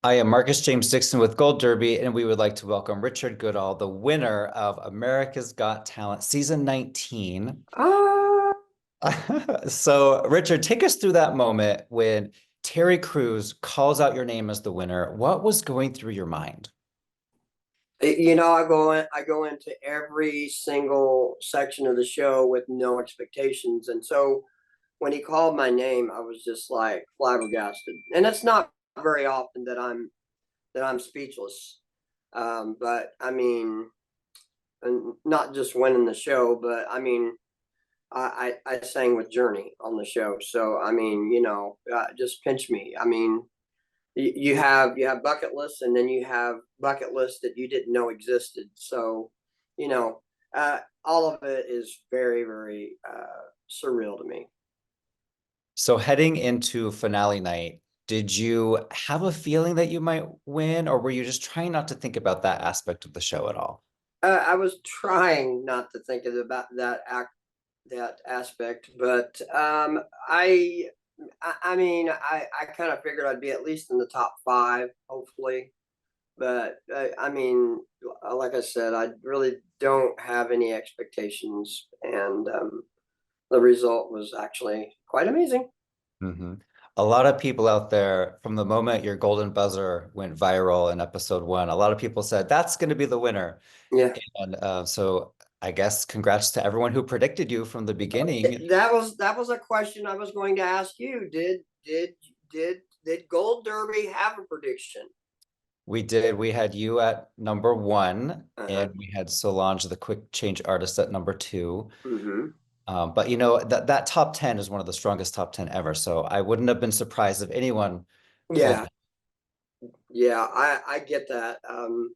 I am Marcus James Dixon with Gold Derby, and we would like to welcome Richard Goodall, the winner of America's Got Talent Season 19. Uh, So, Richard, take us through that moment when Terry Cruz calls out your name as the winner. What was going through your mind? I go into every single section of the show with no expectations, and so when he called my name, I was just like flabbergasted. And it's not very often that I'm speechless. But I mean, and not just winning the show, but I mean, I sang with Journey on the show, so I mean, just pinch me. I mean, you have bucket lists, and then you have bucket lists that you didn't know existed. So, you know, all of it is very, very surreal to me. So, heading into finale night, did you have a feeling that you might win, or were you just trying not to think about that aspect of the show at all? I was trying not to think about that aspect, but I mean, I kind of figured I'd be at least in the top five, hopefully. But I mean, like I said, I really don't have any expectations, and the result was actually quite amazing. Hmm. A lot of people out there, from the moment your golden buzzer went viral in episode one, a lot of people said that's going to be the winner. Yeah, And so I guess congrats to everyone who predicted you from the beginning. that was a question I was going to ask you. Did Gold Derby have a prediction? We did. We had you at number one, Uh-huh. and we had Solange, the quick change artist, at number two. Mm-hmm. But you know that top 10 is one of the strongest top 10 ever. So I wouldn't have been surprised if anyone pulled Yeah, yeah, I get that. Um,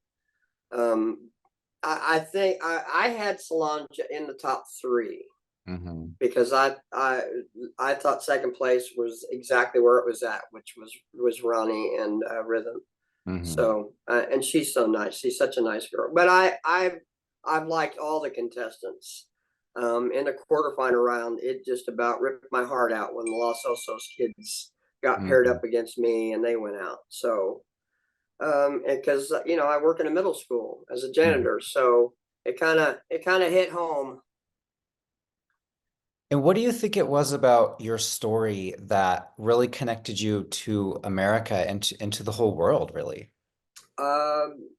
I think I had Solange in the top three it. Hmm. because I thought second place was exactly where it was at, which was Ronnie and Rhythm. Hmm. So and she's so nice. She's such a nice girl. But I've liked all the contestants. In the quarterfinal round, it just about ripped my heart out when the Los Osos kids got paired Hmm. up against me and they went out. So and because I work in a middle school as a Hmm. janitor, so it kind of hit home. And what do you think it was about your story that really connected you to America and into the whole world, really? Um,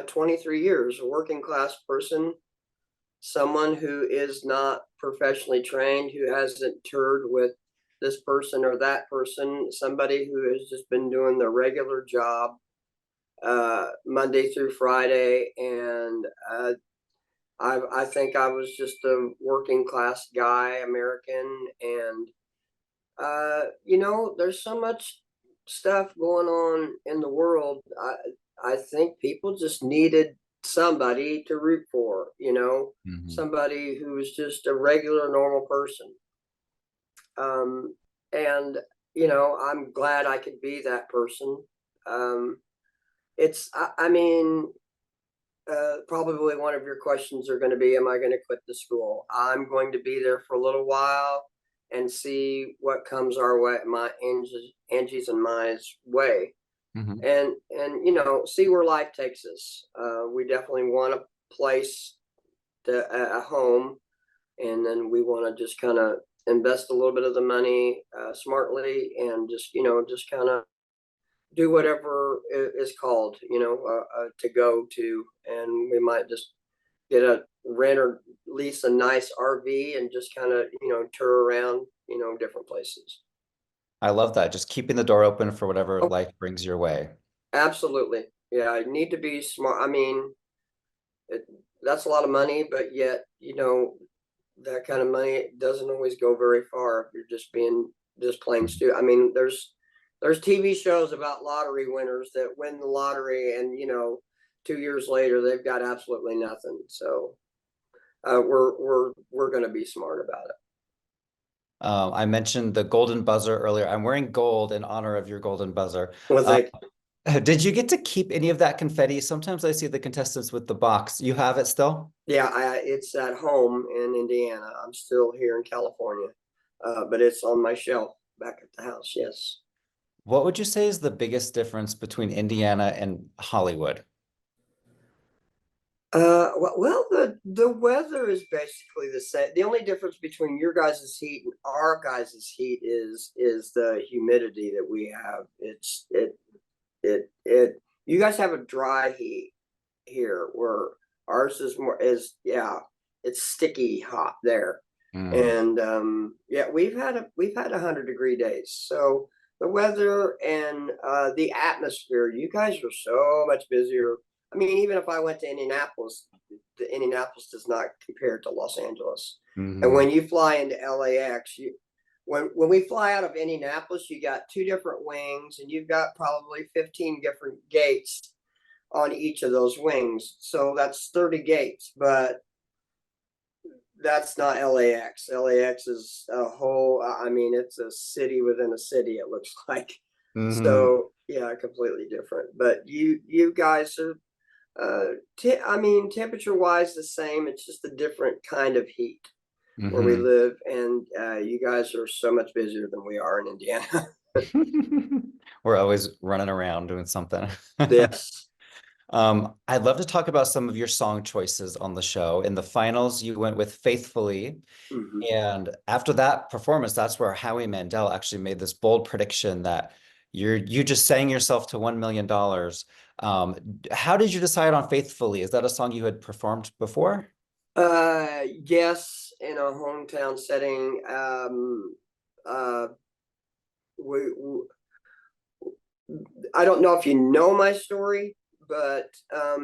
23 years, a working class person, someone who is not professionally trained, who hasn't toured with this person or that person, somebody who has just been doing the regular job Monday through Friday. And I think I was just a working class guy, American. And, there's so much stuff going on in the world. I think people just needed somebody to root for, Hmm. somebody who was just a regular, normal person. And, I'm glad I could be that person. Um, I mean, probably one of your questions are going to be, am I going to quit the school? I'm going to be there for a little while and see what comes our way, Angie's and my way, Hmm. and see where life takes us. We definitely want a place, a home, and then we want to just kind of invest a little bit of the money smartly, and just kind of do whatever is called, to go to, and we might just get a rent or lease a nice RV and just kind of tour around different places. I love that. Just keeping the door open for whatever Oh, life brings your way. absolutely, yeah. I need to be smart. I mean, it, that's a lot of money, but yet that kind of money doesn't always go very far if you're just plain stupid. I mean, there's TV shows about lottery winners that win the lottery, and 2 years later they've got absolutely nothing. So we're going to be smart about it. I mentioned the golden buzzer earlier. I'm wearing gold in honor of your golden buzzer. Well, Uh, thank did you get to keep any of that confetti? Sometimes I see the contestants with the box. You have it still? Yeah, it's at home in Indiana. I'm still here in California, but it's on my shelf back at the house. Yes. What would you say is the biggest difference between Indiana and Hollywood? The weather is basically the same. The only difference between your guys' heat and our guys' heat is the humidity that we have. You guys have a dry heat here, where ours is more is yeah, it's sticky hot there. Mm, And yeah, we've had 100-degree days. So the weather and the atmosphere, you guys are so much busier. I mean, even if I went to Indianapolis, the Indianapolis does not compare to Los Angeles. And mhm, when you fly into LAX, when we fly out of Indianapolis, you got two different wings, and you've got probably 15 different gates on each of those wings. So that's 30 gates, but that's not LAX. LAX is a whole, I mean, it's a city within a city, it looks like. mhm, So yeah, completely different. But you guys are I mean, temperature wise the same. It's just a different kind of heat where we mhm. live, and you guys are so much busier than we are in Indiana. We're always running around doing something. Yes. I'd love to talk about some of your song choices on the show. In the finals, you went with Faithfully. Mhm. And after that performance, that's where Howie Mandel actually made this bold prediction that you just sang yourself to $1 million. How did you decide on Faithfully? Is that a song you had performed before? Yes, in a hometown setting. Uh, we I don't know if you know my story, but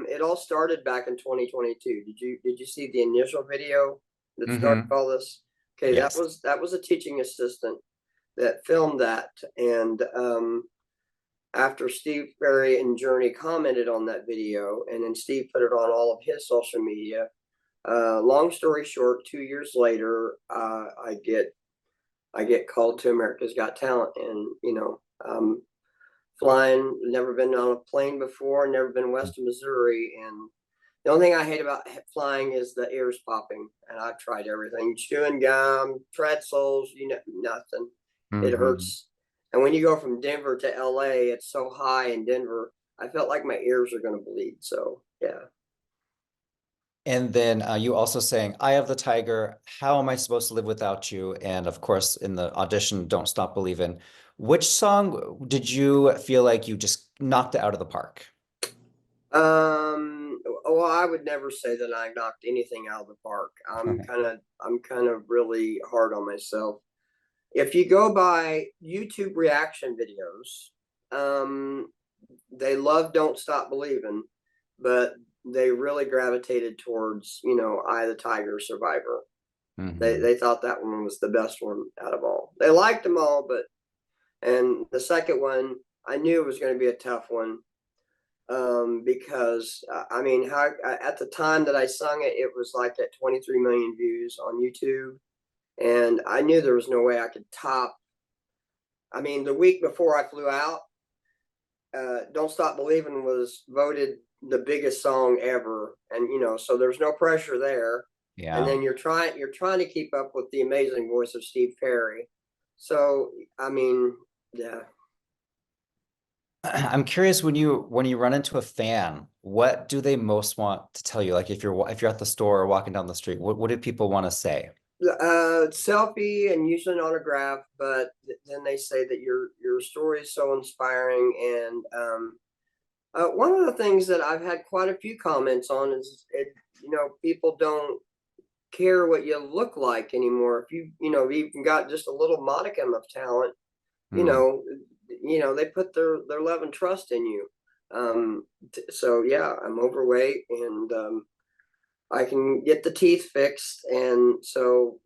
it all started back in 2022. Did you see the initial video that started Hmm. all this? Okay, that Yes. was that was a teaching assistant that filmed that, and after Steve Perry and Journey commented on that video, and then Steve put it on all of his social media. Long story short, 2 years later, I get called to America's Got Talent, and flying, never been on a plane before, never been west of Missouri. And the only thing I hate about flying is the ears popping. And I've tried everything, chewing gum, pretzels, nothing. It Hmm. hurts. And when you go from Denver to LA, it's so high in Denver. I felt like my ears are going to bleed. So, yeah. And then you also sang Eye of the Tiger, How Am I Supposed to Live Without You? And of course, in the audition, Don't Stop Believin'. Which song did you feel like you just knocked it out of the park? Well, I would never say that I knocked anything out of the park. I'm kind of really hard on myself. If you go by YouTube reaction videos, they love Don't Stop Believing, but they really gravitated towards, Eye of the Tiger, Survivor. They Hmm. they thought that one was the best one out of all. They liked them all, but and the second one, I knew it was going to be a tough one, because I mean, how at the time that I sung it, it was like at 23 million views on YouTube, and I knew there was no way I could top. I mean, the week before I flew out, "Don't Stop Believing" was voted the biggest song ever, and so there's no pressure there. And Yeah. then you're trying to keep up with the amazing voice of Steve Perry. So I mean, yeah. I'm curious when you run into a fan, what do they most want to tell you? Like if you're at the store or walking down the street, what do people want to say? Selfie and usually an autograph, but then they say that your story is so inspiring. And one of the things that I've had quite a few comments on is people don't care what you look like anymore. If you've got just a little modicum of talent, you Hmm. know, they put their love and trust in you. So yeah, I'm overweight, and I can get the teeth fixed, and so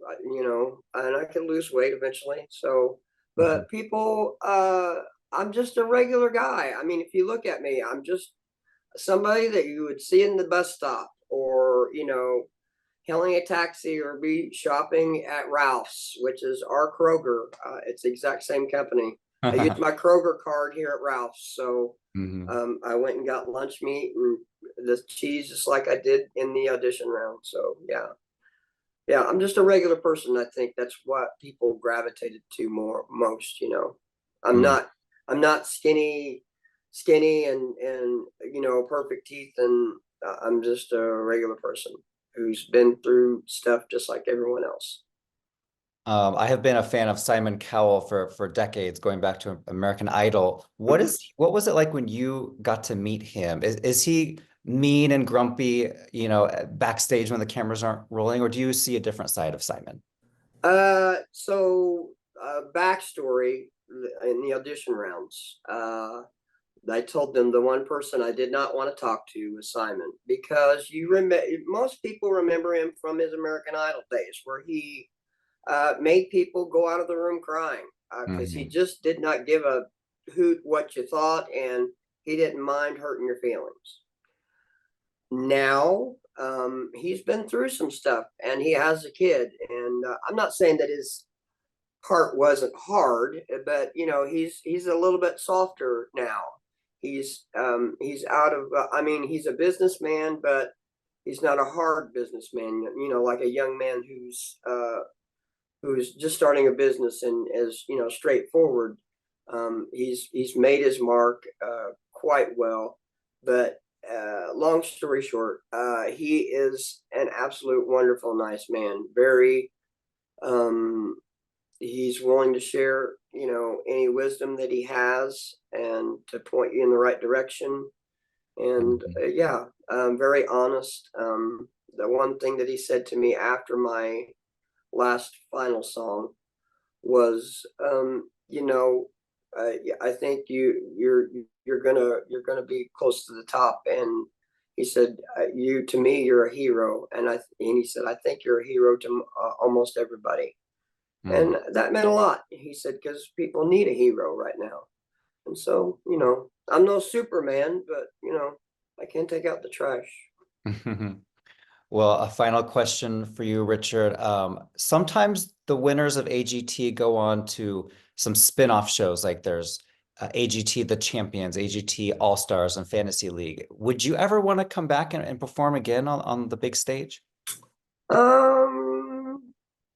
and I can lose weight eventually. So, Mhm. but people, I'm just a regular guy. I mean, if you look at me, I'm just somebody that you would see in the bus stop, or hailing a taxi, or be shopping at Ralph's, which is our Kroger. It's the exact same company. I used my Kroger card here at Ralph's, so Mhm. I went and got lunch meat and the cheese just like I did in the audition round. So yeah, yeah, I'm just a regular person. I think that's what people gravitated to most. I'm Mm. not I'm not skinny and perfect teeth, and I'm just a regular person who's been through stuff just like everyone else. I have been a fan of Simon Cowell for decades, going back to American Idol. What was it like when you got to meet him? Is he mean and grumpy, backstage when the cameras aren't rolling, or do you see a different side of Simon? So backstory in the audition rounds. I told them the one person I did not want to talk to was Simon, because most people remember him from his American Idol days, where he made people go out of the room crying, because he Mhm. just did not give a hoot what you thought, and he didn't mind hurting your feelings. Now, he's been through some stuff, and he has a kid, and I'm not saying that his part wasn't hard, but he's a little bit softer now. He's out of. I mean, he's a businessman, but he's not a hard businessman. Like a young man who's just starting a business and is straightforward. He's made his mark quite well, but long story short, he is an absolute wonderful, nice man. Very um, he's willing to share any wisdom that he has and to point you in the right direction. And Mhm. yeah, very honest. The one thing that he said to me after my last final song was, yeah, I think you're gonna be close to the top. And he said, "You to me, you're a hero." And he said, "I think you're a hero to almost everybody." Mm. And that meant a lot. He said, because people need a hero right now. And so, I'm no Superman, but I can take out the trash. Well, a final question for you, Richard. Sometimes the winners of AGT go on to some spin-off shows, like there's AGT The Champions, AGT All-Stars, and Fantasy League. Would you ever want to come back and perform again on the big stage? Um,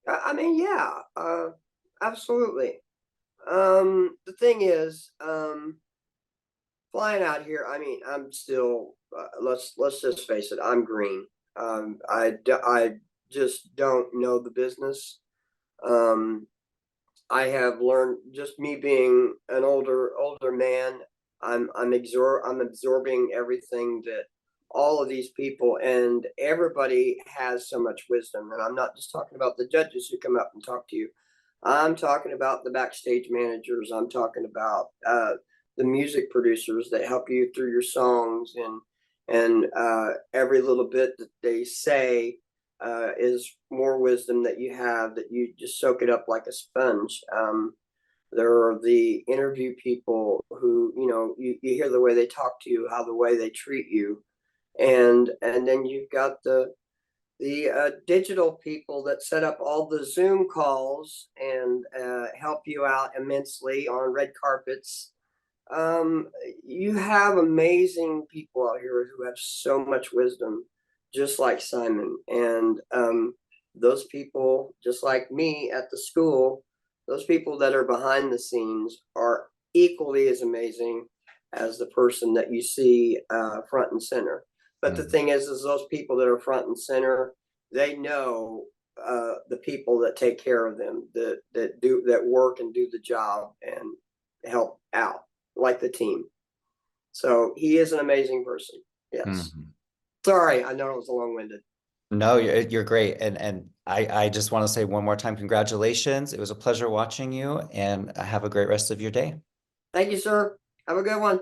I mean, yeah, absolutely. The thing is, flying out here, I mean, I'm still, let's just face it, I'm green. I just don't know the business. Um, I have learned, just me being an older man. I'm absorbing everything that all of these people, and everybody has so much wisdom. And I'm not just talking about the judges who come up and talk to you. I'm talking about the backstage managers. I'm talking about the music producers that help you through your songs, and every little bit that they say is more wisdom that you have, that you just soak it up like a sponge. There are the interview people who, you hear the way they talk to you, how the way they treat you, and then you've got the digital people that set up all the Zoom calls and help you out immensely on red carpets. um, you have amazing people out here who have so much wisdom, just like Simon. And those people, just like me at the school, those people that are behind the scenes are equally as amazing as the person that you see front and center. But the Mm. thing is those people that are front and center, they know the people that take care of them, that work and do the job and help out like the team. So he is an amazing person. Yes. Mhm. Sorry, I know it was a long winded. No, you're great. And I just want to say one more time, congratulations. It was a pleasure watching you, and have a great rest of your day. Thank you, sir. Have a good one.